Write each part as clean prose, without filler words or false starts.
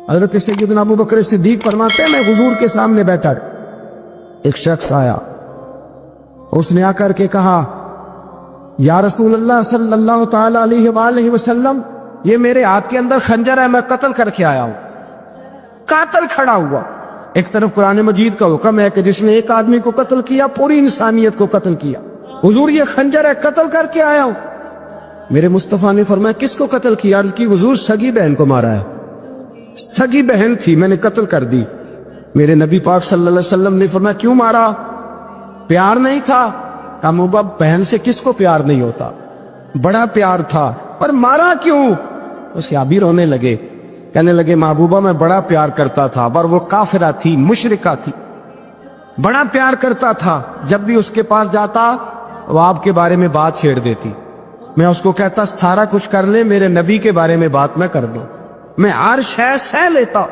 حضرت سیدنا ابو بکر صدیق فرماتے ہیں میں حضور کے سامنے بیٹھا، ایک شخص آیا، اس نے آ کر کے کہا یا رسول اللہ صلی اللہ تعالی علیہ وآلہ وسلم، یہ میرے ہاتھ کے اندر خنجر ہے، میں قتل کر کے آیا ہوں۔ قاتل کھڑا ہوا، ایک طرف قرآن مجید کا حکم ہے کہ جس نے ایک آدمی کو قتل کیا پوری انسانیت کو قتل کیا، حضور یہ خنجر ہے، قتل کر کے آیا ہوں۔ میرے مصطفیٰ نے فرمایا کس کو قتل کیا؟ عرض کی حضور سگی بہن کو مارا ہے، سگی بہن تھی میں نے قتل کر دی۔ میرے نبی پاک صلی اللہ علیہ وسلم نے فرمایا کیوں مارا؟ پیار نہیں تھا؟ کہا محبوبہ بہن سے کس کو پیار نہیں ہوتا، بڑا پیار تھا، پر مارا کیوں؟ تو صحابی رونے لگے، کہنے لگے محبوبہ میں بڑا پیار کرتا تھا، پر وہ کافرہ تھی، مشرکہ تھی، بڑا پیار کرتا تھا، جب بھی اس کے پاس جاتا وہ آپ کے بارے میں بات چھیڑ دیتی، میں اس کو کہتا سارا کچھ کر لے میرے نبی کے بارے میں بات نہ کر دو، میں ہر شے سہ لیتا،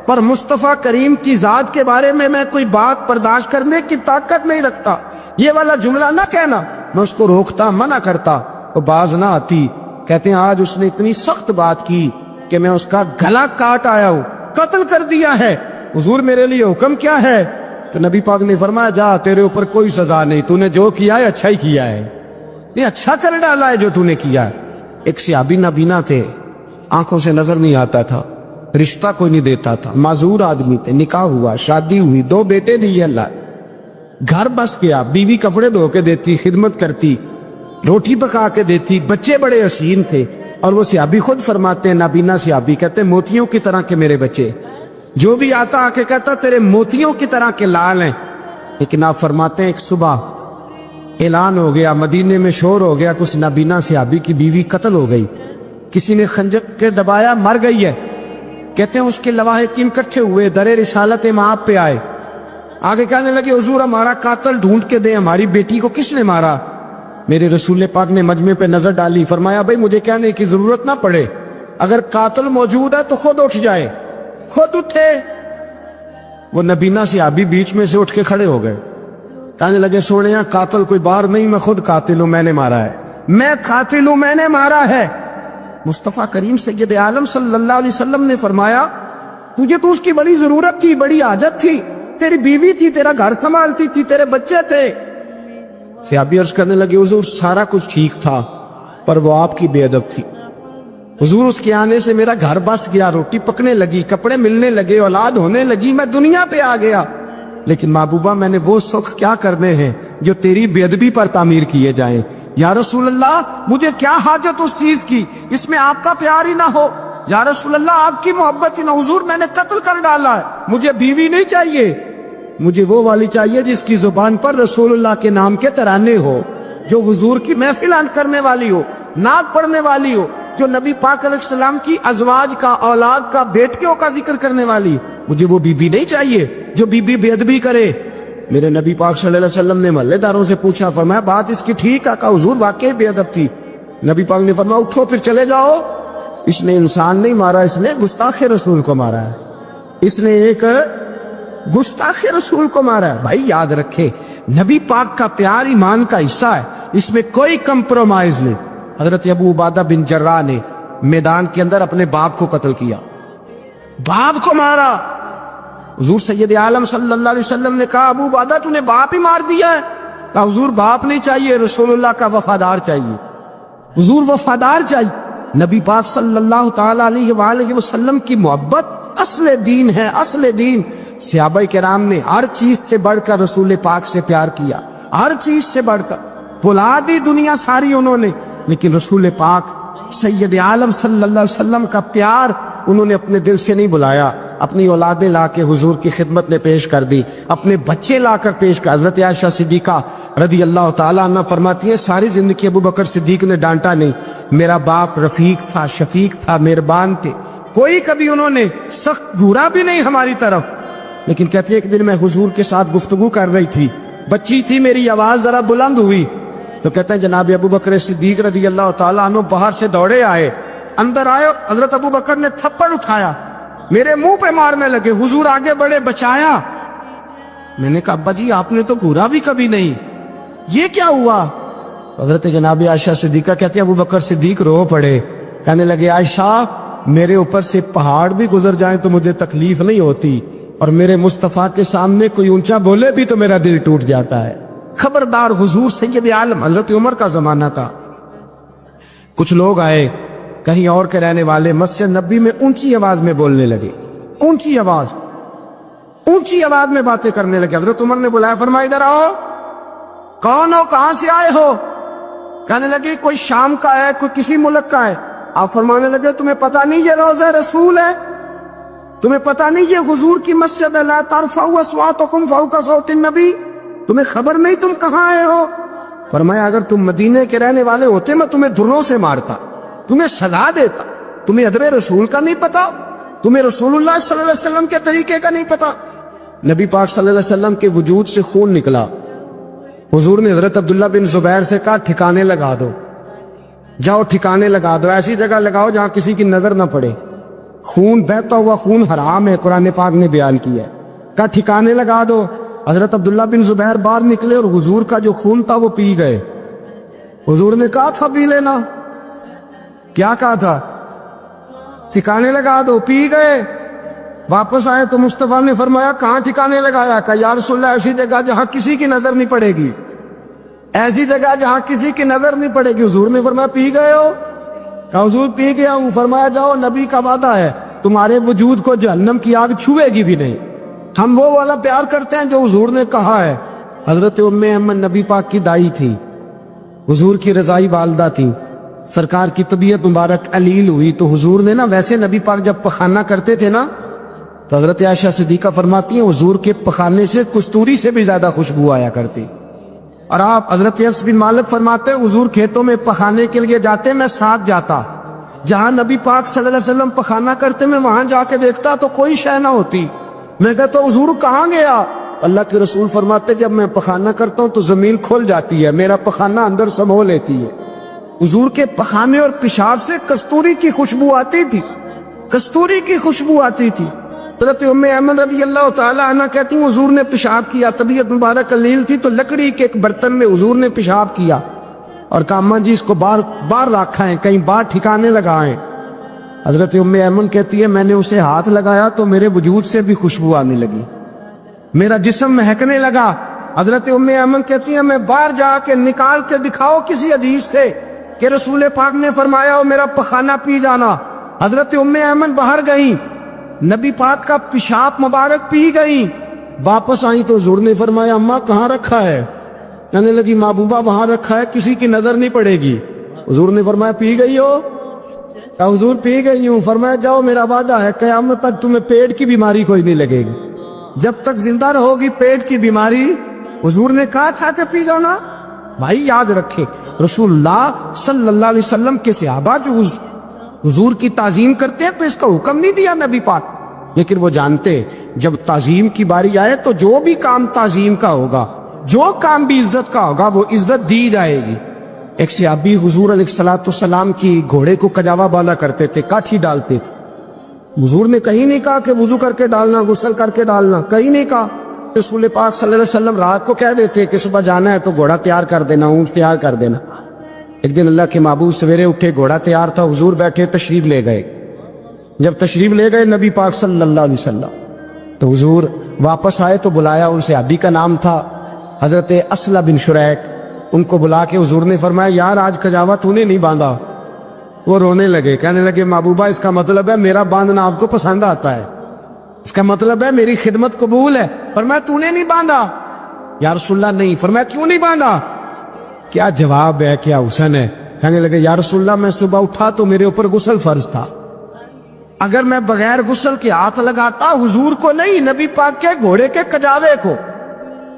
پر مصطفیٰ کریم کی ذات کے بارے میں کوئی بات برداشت کرنے کی طاقت نہیں رکھتا، یہ والا جملہ نہ کہنا، میں اس کو روکتا، منع کرتا، وہ باز نہ آتی۔ کہتے ہیں آج اس نے اتنی سخت بات کی کہ میں اس کا گلا کاٹ آیا ہوں، قتل کر دیا ہے، حضور میرے لیے حکم کیا ہے؟ تو نبی پاک نے فرمایا جا تیرے اوپر کوئی سزا نہیں، تو نے جو کیا ہے اچھا ہی کیا ہے، یہ اچھا کر ڈالا ہے جو تو نے کیا ہے۔ ایک صحابی نابینا تھے، آنکھوں سے نظر نہیں آتا تھا، رشتہ کوئی نہیں دیتا تھا، معذور آدمی تھے، نکاح ہوا، شادی ہوئی، 2 بیٹے دیے اللہ، گھر بس گیا، بیوی کپڑے دھو کے دیتی، خدمت کرتی، روٹی پکا کے دیتی، بچے بڑے حسین تھے، اور وہ صحابی خود فرماتے ہیں، نابینا صحابی کہتے ہیں موتیوں کی طرح کے میرے بچے، جو بھی آتا آ کے کہتا تیرے موتیوں کی طرح کے لال ہیں۔ لیکن آپ فرماتے ہیں ایک صبح اعلان ہو گیا، مدینے میں شور ہو گیا، کچھ نابینا صحابی کی بیوی قتل ہو گئی، کسی نے خنجر کے دبایا، مر گئی ہے۔ کہتے ہیں اس کے لواحقین اکٹھے ہوئے، در رسالت امام پہ آئے، آگے کہنے لگے حضور ہمارا قاتل ڈھونڈ کے دیں، ہماری بیٹی کو کس نے مارا؟ میرے رسول پاک نے مجمع پہ نظر ڈالی، فرمایا بھائی مجھے کہنے کی ضرورت نہ پڑے، اگر قاتل موجود ہے تو خود اٹھ جائے، خود اٹھے۔ وہ نبینا صحابی بیچ میں سے اٹھ کے کھڑے ہو گئے، کہنے لگے سوڑیاں قاتل کوئی باہر نہیں، میں خود قاتل ہوں، میں نے مارا ہے، میں قاتل ہوں، میں نے مارا ہے۔ مصطفیٰ کریم سید عالم صلی اللہ علیہ وسلم نے فرمایا تجھے تو اس کی بڑی ضرورت تھی، بڑی حاجت تھی، تیری بیوی تھی، تیرا گھر سنبھالتی تھی، تیرے بچے تھے۔ صحابی عرض کرنے لگے حضور سارا کچھ ٹھیک تھا، پر وہ آپ کی بے ادب تھی، حضور اس کے آنے سے میرا گھر بس گیا، روٹی پکنے لگی، کپڑے ملنے لگے، اولاد ہونے لگی، میں دنیا پہ آ گیا، لیکن محبوبہ میں نے وہ سکھ کیا کرنے ہیں جو تیری بے ادبی پر تعمیر کیے جائیں۔ یا رسول اللہ مجھے کیا حاجت اس چیز کی، اس میں آپ کا پیار ہی نہ ہو، یا رسول اللہ آپ کی محبت ہی نہ، حضور میں نے قتل کر ڈالا ہے، مجھے بیوی نہیں چاہیے، مجھے وہ والی چاہیے جس کی زبان پر رسول اللہ کے نام کے ترانے ہو، جو حضور کی محفل کرنے والی ہو، نعت پڑھنے والی ہو، جو نبی پاک علیہ السلام کی ازواج کا، اولاد کا، بیٹیوں کا ذکر کرنے والی، مجھے وہ بیوی نہیں چاہیے جو بیوی بے ادبی کرے۔ میرے نبی پاک صلی اللہ علیہ وسلم نے محلے داروں سے پوچھا، فرمایا بات اس کی ٹھیک ہے؟ کہا حضور واقعی بے ادب تھی۔ نبی پاک نے فرمایا اٹھو پھر چلے جاؤ، اس نے انسان نہیں مارا، اس نے گستاخ رسول کو مارا ہے، اس نے ایک گستاخ رسول کو مارا ہے۔ بھائی یاد رکھے نبی پاک کا پیار ایمان کا حصہ ہے، اس میں کوئی کمپرومائز نہیں۔ حضرت ابو عبادہ بن جراح نے میدان کے اندر اپنے باپ کو قتل کیا، باپ کو مارا، حضور سید عالم صلی اللہ علیہ وسلم نے کہا ابو عبادہ تو نے باپ ہی مار دیا ہے؟ کہا حضور باپ نہیں چاہیے، رسول اللہ کا وفادار چاہیے، حضور وفادار چاہیے۔ نبی پاک صلی اللہ تعالی علیہ وآلہ وسلم کی محبت اصل دین ہے، اصل دین۔ صحابہ کرام نے ہر چیز سے بڑھ کر رسول پاک سے پیار کیا، ہر چیز سے بڑھ کر، بلا دی دنیا ساری انہوں نے، لیکن رسول پاک سید عالم صلی اللہ علیہ وسلم کا پیار انہوں نے اپنے دل سے نہیں بلایا، اپنی اولادیں لا کے حضور کی خدمت میں پیش کر دی، اپنے بچے لا کر پیش کر۔ حضرت عائشہ صدیقہ رضی اللہ تعالیٰ عنہ فرماتی ہیں ساری زندگی ابو بکر صدیق نے ڈانٹا نہیں، میرا باپ رفیق تھا، شفیق تھا، مہربان تھے، کوئی کبھی انہوں نے سخت گھورا بھی نہیں ہماری طرف۔ لیکن کہتی ہے ایک دن میں حضور کے ساتھ گفتگو کر رہی تھی، بچی تھی، میری آواز ذرا بلند ہوئی تو کہتے ہیں جناب ابو بکر صدیق رضی اللہ تعالیٰ عنہ باہر سے دوڑے آئے، اندر آئے، حضرت ابو بکر نے تھپڑ اٹھایا، میرے منہ پہ مارنے لگے، حضور آگے بڑھے، بچایا۔ میں نے کہا ابا جی آپ نے تو گھورا بھی کبھی نہیں، یہ کیا ہوا؟ حضرت جناب عائشہ صدیقہ کہتے ہیں ابو بکر صدیق رو پڑے، کہنے لگے عائشہ میرے اوپر سے پہاڑ بھی گزر جائیں تو مجھے تکلیف نہیں ہوتی، اور میرے مصطفیٰ کے سامنے کوئی اونچا بولے بھی تو میرا دل ٹوٹ جاتا ہے۔ خبردار، حضور سید عالم حضرت عمر کا زمانہ تھا۔ کچھ لوگ آئے کہیں اور کے رہنے والے، مسجد نبی میں اونچی آواز میں بولنے لگے، اونچی آواز میں باتیں کرنے لگے۔ حضرت عمر نے بلایا، فرمایا ادھر آؤ، کون ہو، کہاں سے آئے ہو؟ کہنے لگے کوئی شام کا ہے، کوئی کسی ملک کا ہے۔ آپ فرمانے لگے تمہیں پتہ نہیں یہ روضہ رسول ہے؟ تمہیں پتہ نہیں یہ حضور کی مسجد ہے؟ لا ترفعوا اصواتکم فوق صوت النبی، تمہیں خبر نہیں تم کہاں آئے ہو؟ فرمایا اگر تم مدینے کے رہنے والے ہوتے میں تمہیں دھروں سے مارتا، تمہیں سزا دیتا۔ تمہیں ادب رسول کا نہیں پتا؟ تمہیں رسول اللہ صلی اللہ علیہ وسلم کے طریقے کا نہیں پتا؟ نبی پاک صلی اللہ علیہ وسلم کے وجود سے خون نکلا۔ حضور نے حضرت عبداللہ بن زبیر سے کہا ٹھکانے لگا دو، جاؤ ٹھکانے لگا دو، ایسی جگہ لگاؤ جہاں کسی کی نظر نہ پڑے۔ خون بہتا ہوا خون حرام ہے، قرآن پاک نے بیان کیا ہے۔ کہا ٹھکانے لگا دو۔ حضرت عبداللہ بن زبیر باہر نکلے اور حضور کا جو خون تھا وہ پی گئے۔ حضور نے کہا تھا پی لینا، کیا کہا تھا؟ ٹھکانے لگا دو، پی گئے۔ واپس آئے تو مصطفیٰ نے فرمایا کہاں ٹھکانے لگایا؟ کہا یا رسول اللہ ایسی جگہ جہاں کسی کی نظر نہیں پڑے گی، ایسی جگہ جہاں کسی کی نظر نہیں پڑے گی۔ حضور نے فرمایا پی گئے ہو؟ کہا حضور پی گیا ہوں۔ فرمایا جاؤ، نبی کا وعدہ ہے تمہارے وجود کو جہنم کی آگ چھوئے گی بھی نہیں۔ ہم وہ والا پیار کرتے ہیں جو حضور نے کہا ہے۔ حضرت ام ایمن نبی پاک کی دائی تھی، حضور کی رضائی والدہ تھی۔ سرکار کی طبیعت مبارک علیل ہوئی تو حضور نے نا، ویسے نبی پاک جب پخانہ کرتے تھے نا تو حضرت عائشہ صدیقہ فرماتی ہیں حضور کے پخانے سے کستوری سے بھی زیادہ خوشبو آیا کرتی۔ اور آپ حضرت انس بن مالک فرماتے ہیں حضور کھیتوں میں پخانے کے لیے جاتے، میں ساتھ جاتا، جہاں نبی پاک صلی اللہ علیہ وسلم پخانہ کرتے میں وہاں جا کے دیکھتا تو کوئی شے نہ ہوتی۔ میں کہتا حضور کہاں گیا؟ اللہ کے رسول فرماتے جب میں پخانہ کرتا ہوں تو زمین کھل جاتی ہے، میرا پخانہ اندر سمو لیتی ہے۔ حضور کے پخانے اور پیشاب سے کستوری کی خوشبو آتی تھی، کستوری کی خوشبو آتی تھی۔ حضرت ام ایمن رضی اللہ تعالی عنہ کہتی ہیں حضور نے پیشاب کیا، طبیعت مبارک علیل تھی تو لکڑی کے ایک برتن میں حضور نے پیشاب کیا اور کہا اماں جی اس کو باہر رکھا ہے، کہیں باہر ٹھکانے لگائیں۔ حضرت ام ایمن کہتی ہے میں نے اسے ہاتھ لگایا تو میرے وجود سے بھی خوشبو آنے لگی، میرا جسم مہکنے لگا۔ حضرت ام ایمن کہتی ہے میں باہر جا کے نکال کے دکھاؤ کسی حدیث سے کہ رسول پاک نے فرمایا ہو میرا پخانہ پی جانا۔ حضرت ام ایمن باہر گئیں، نبی پاک کا پیشاب مبارک پی گئیں، واپس آئیں تو حضور نے فرمایا اماں کہاں رکھا ہے؟ کہنے لگی محبوبہ وہاں رکھا ہے، کسی کی نظر نہیں پڑے گی۔ حضور نے فرمایا پی گئی ہو؟ کہا حضور پی گئی ہوں۔ فرمایا جاؤ میرا وعدہ ہے قیامت تک تمہیں پیٹ کی بیماری کوئی نہیں لگے گی، جب تک زندہ رہو گی پیٹ کی بیماری۔ حضور نے کہا تھا کہ پی جاؤ نا۔ بھائی یاد رکھے رسول اللہ صلی اللہ علیہ وسلم کے صحابہ جو حضور کی تعظیم کرتے ہیں تو اس کا حکم نہیں دیا نبی پاک، لیکن وہ جانتے جب تعظیم کی باری آئے تو جو بھی کام تعظیم کا ہوگا، جو کام بھی عزت کا ہوگا وہ عزت دی جائے گی۔ ایک صحابی حضور علیہ السلام کی گھوڑے کو کجاوا باندھا کرتے تھے، کاٹھی ڈالتے تھے۔ حضور نے کہیں نہیں کہا کہ وضو کر کے ڈالنا، غسل کر کے ڈالنا، کہیں نہیں کہا۔ رسول پاک صلی اللہ علیہ وسلم رات کو کہہ دیتے کہ صبح جانا ہے تو گھوڑا تیار کر دینا، اونٹ تیار کر دینا۔ ایک دن اللہ کے محبوب سویرے اٹھے، گھوڑا تیار تھا، حضور بیٹھے تشریف لے گئے۔ جب تشریف لے گئے نبی پاک صلی اللہ علیہ وسلم تو حضور واپس آئے تو بلایا، ان سے صحابی کا نام تھا حضرت اسلم بن شریک۔ ان کو بلا کے حضور نے فرمایا یار آج کجاوا تو نے نہیں باندھا۔ وہ رونے لگے، کہنے لگے محبوبہ اس کا مطلب ہے میرا باندھنا آپ کو پسند آتا ہے، اس کا مطلب ہے میری خدمت قبول ہے۔ فرمایا تو نے نہیں باندھا؟ یا رسول اللہ نہیں۔ فرمایا کیوں نہیں باندھا؟ کیا جواب ہے، کیا حسن ہے۔ کہنے لگے یا رسول اللہ میں صبح اٹھا تو میرے اوپر غسل فرض تھا، اگر میں بغیر غسل کے ہاتھ لگاتا حضور کو نہیں نبی پاک کے گھوڑے کے کجاوے کو،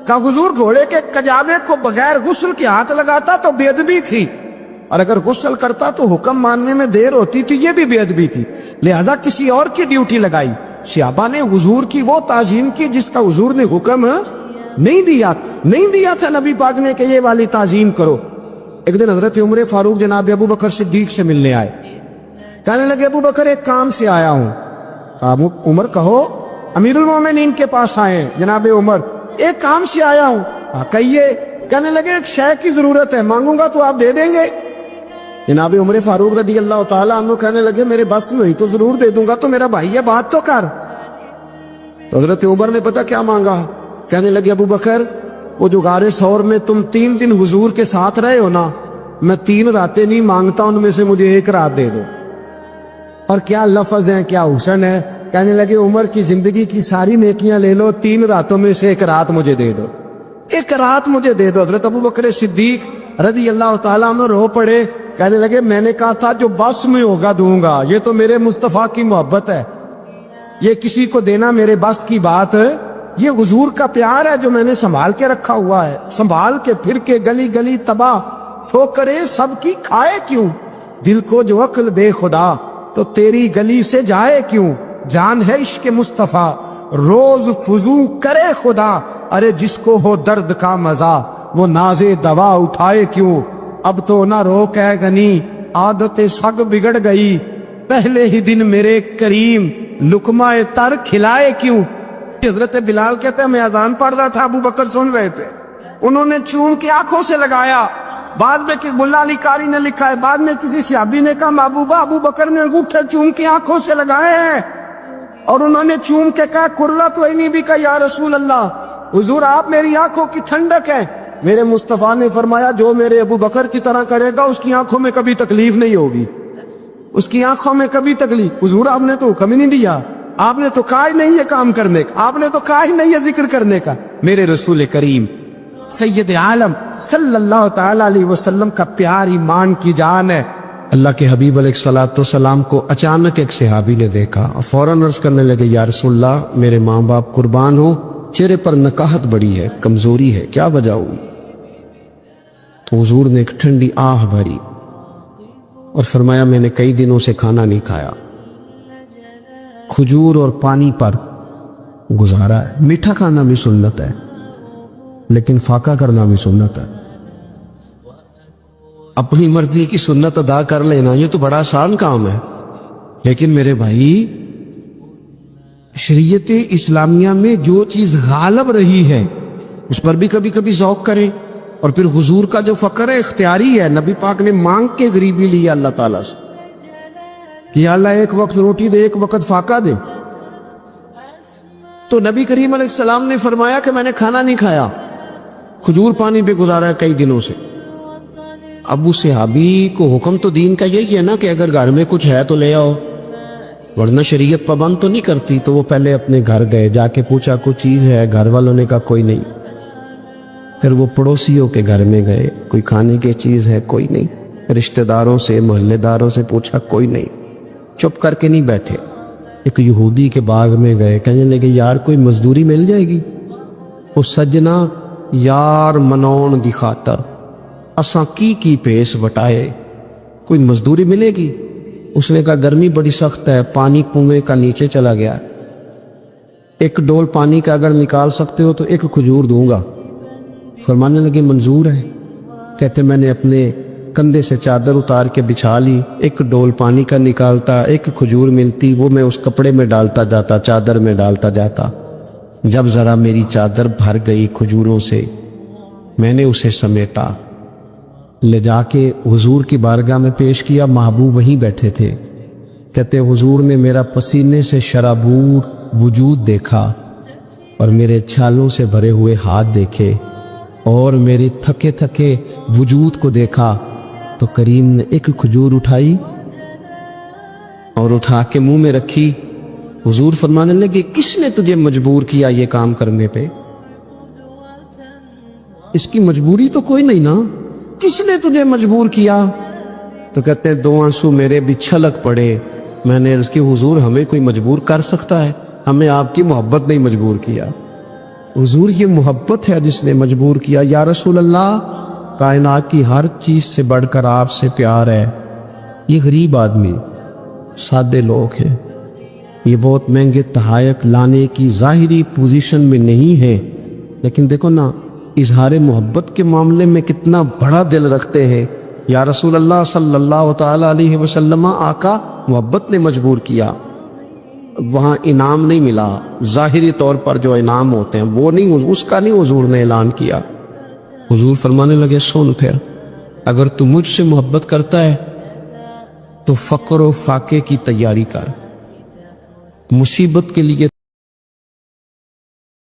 کہا حضور گھوڑے کے کجاوے کو بغیر غسل کے ہاتھ لگاتا تو بے ادبی تھی، اور اگر غسل کرتا تو حکم ماننے میں دیر ہوتی تھی، یہ بھی بے ادبی تھی، لہذا کسی اور کی ڈیوٹی لگائی۔ صحابہ نے حضور کی وہ تعظیم کی جس کا حضور نے حکم نہیں دیا تھا نبی پاک نے کہ یہ والی تعظیم کرو۔ ایک دن حضرت عمر فاروق جناب ابو بکر صدیق سے ملنے آئے، کہنے لگے ابو بکر ایک کام سے آیا ہوں۔ عمر کہو، امیر المومنین کے پاس آئے جناب عمر، ایک کام سے آیا ہوں۔ کہیے۔ کہنے لگے ایک شے کی ضرورت ہے، مانگوں گا تو آپ دے دیں گے؟ جناب عمر فاروق رضی اللہ تعالیٰ عنہ کہنے لگے میرے بس میں ہوئی تو ضرور دے دوں گا، تو میرا بھائی ہے بات تو کر۔ تو حضرت عمر نے پتہ کیا مانگا؟ کہنے لگے ابو بکر وہ جو غار ثور میں تم 3 دن حضور کے ساتھ رہے ہو نا، میں 3 راتیں نہیں مانگتا، ان میں سے مجھے 1 رات دے دو۔ اور کیا لفظ ہیں، کیا حسن ہے۔ کہنے لگے عمر کی زندگی کی ساری نیکیاں لے لو، 3 راتوں میں سے 1 رات مجھے دے دو، 1 رات مجھے دے دو۔ حضرت ابو بکر صدیق رضی اللہ تعالیٰ عنہ رو پڑے، کہنے لگے میں نے کہا تھا جو بس میں ہوگا دوں گا، یہ تو میرے مصطفیٰ کی محبت ہے، یہ کسی کو دینا میرے بس کی بات ہے، یہ حضور کا پیار ہے جو میں نے سنبھال کے رکھا ہوا ہے، سنبھال کے پھر کے گلی گلی تباہ ٹھوکرے سب کی کھائے کیوں، دل کو جو عقل دے خدا تو تیری گلی سے جائے کیوں، جان ہے عشق مصطفیٰ روز فضو کرے خدا، ارے جس کو ہو درد کا مزہ وہ نازے دوا اٹھائے کیوں، اب تو نہ روک ہے غنی عادت سگ بگڑ گئی، پہلے ہی دن میرے کریم لقمہ تر کھلائے کیوں۔ حضرت بلال کہتے ہیں میں اذان پڑھ رہا تھا، ابو بکر سن رہے تھے، انہوں نے چون کے آنکھوں سے لگایا، بعد میں ملا علی قاری نے لکھا ہے بعد میں کسی صحابی نے کہا محبوبہ ابو بکر نے انگوٹھے چون کے آنکھوں سے لگائے ہیں، اور انہوں نے چون کے کہا قرۃ عینی بک یا رسول اللہ، حضور آپ میری آنکھوں کی ٹھنڈک ہے۔ میرے مصطفیٰ نے فرمایا جو میرے ابو بکر کی طرح کرے گا اس کی آنکھوں میں کبھی تکلیف نہیں ہوگی، اس کی آنکھوں میں کبھی تکلیف۔ حضور آپ نے تو حکم ہی نہیں دیا، آپ نے تو کہا ہی نہیں یہ کام کرنے کا، آپ نے تو کہا ہی نہیں یہ ذکر کرنے کا۔ میرے رسول کریم سید عالم صلی اللہ تعالی علیہ وسلم کا پیار ایمان کی جان ہے۔ اللہ کے حبیب علیہ الصلوۃ والسلام کو اچانک ایک صحابی نے دیکھا اور فوراً عرض کرنے لگے یا رسول اللہ میرے ماں باپ قربان ہو، چہرے پر نکاہت بڑی ہے، کمزوری ہے، کیا وجہ ہوئی؟ تو حضور نے ایک ٹھنڈی آہ بھری اور فرمایا میں نے کئی دنوں سے کھانا نہیں کھایا، کھجور اور پانی پر گزارا ہے، میٹھا کھانا بھی سنت ہے لیکن فاقہ کرنا بھی سنت ہے، اپنی مرضی کی سنت ادا کر لینا یہ تو بڑا آسان کام ہے، لیکن میرے بھائی شریعت اسلامیہ میں جو چیز غالب رہی ہے اس پر بھی کبھی کبھی ذوق کرے۔ اور پھر حضور کا جو فقر ہے اختیاری ہے، نبی پاک نے مانگ کے غریبی لی اللہ تعالیٰ سے کہ یا اللہ ایک وقت روٹی دے ایک وقت فاقہ دے، تو نبی کریم علیہ السلام نے فرمایا کہ میں نے کھانا نہیں کھایا، کھجور پانی پہ گزارا ہے کئی دنوں سے۔ ابو صحابی کو حکم تو دین کا یہی ہے نا کہ اگر گھر میں کچھ ہے تو لے آؤ، ورنہ شریعت پابند تو نہیں کرتی۔ تو وہ پہلے اپنے گھر گئے، جا کے پوچھا کوئی چیز ہے، گھر والوں نے کہا کوئی نہیں۔ پھر وہ پڑوسیوں کے گھر میں گئے، کوئی کھانے کی چیز ہے، کوئی نہیں۔ رشتہ داروں سے محلے داروں سے پوچھا، کوئی نہیں۔ چپ کر کے نہیں بیٹھے، ایک یہودی کے باغ میں گئے، کہنے لگے یار کوئی مزدوری مل جائے گی؟ وہ سجنا یار منون دی خاطر اساں کی پیس وٹائے، کوئی مزدوری ملے گی؟ اس نے کہا گرمی بڑی سخت ہے، پانی کنویں کا نیچے چلا گیا، ایک ڈول پانی کا اگر نکال سکتے ہو تو ایک کھجور دوں گا۔ فرمانے لگے منظور ہے۔ کہتے میں نے اپنے کندھے سے چادر اتار کے بچھا لی، ایک ڈول پانی کا نکالتا، ایک کھجور ملتی، وہ میں اس کپڑے میں ڈالتا جاتا، چادر میں ڈالتا جاتا۔ جب ذرا میری چادر بھر گئی کھجوروں سے، میں نے اسے سمیٹا، لے جا کے حضور کی بارگاہ میں پیش کیا، محبوب وہیں بیٹھے تھے۔ کہتے حضور نے میرا پسینے سے شرابور وجود دیکھا اور میرے چھالوں سے بھرے ہوئے ہاتھ دیکھے اور میرے تھکے تھکے وجود کو دیکھا، تو کریم نے ایک کھجور اٹھائی اور اٹھا کے منہ میں رکھی۔ حضور فرمانے لگے کس نے تجھے مجبور کیا یہ کام کرنے پہ؟ اس کی مجبوری تو کوئی نہیں نا، کس نے تجھے مجبور کیا؟ تو کہتے ہیں 2 آنسو میرے بھی چھلک پڑے۔ میں نے عرض کی حضور ہمیں کوئی مجبور کر سکتا ہے؟ ہمیں آپ کی محبت نہیں مجبور کیا، حضور یہ محبت ہے جس نے مجبور کیا۔ یا رسول اللہ کائنات کی ہر چیز سے بڑھ کر آپ سے پیار ہے۔ یہ غریب آدمی، سادے لوگ ہیں، یہ بہت مہنگے تحائف لانے کی ظاہری پوزیشن میں نہیں ہے، لیکن دیکھو نا اظہار محبت کے معاملے میں کتنا بڑا دل رکھتے ہیں۔ یا رسول اللہ صلی اللہ تعالی علیہ وسلم، آقا محبت نے مجبور کیا، وہاں انعام نہیں ملا، ظاہری طور پر جو انعام ہوتے ہیں وہ نہیں، اس کا نہیں حضور نے اعلان کیا۔ حضور فرمانے لگے سن پھر، اگر تو مجھ سے محبت کرتا ہے تو فقر و فاقے کی تیاری کر، مصیبت کے لیے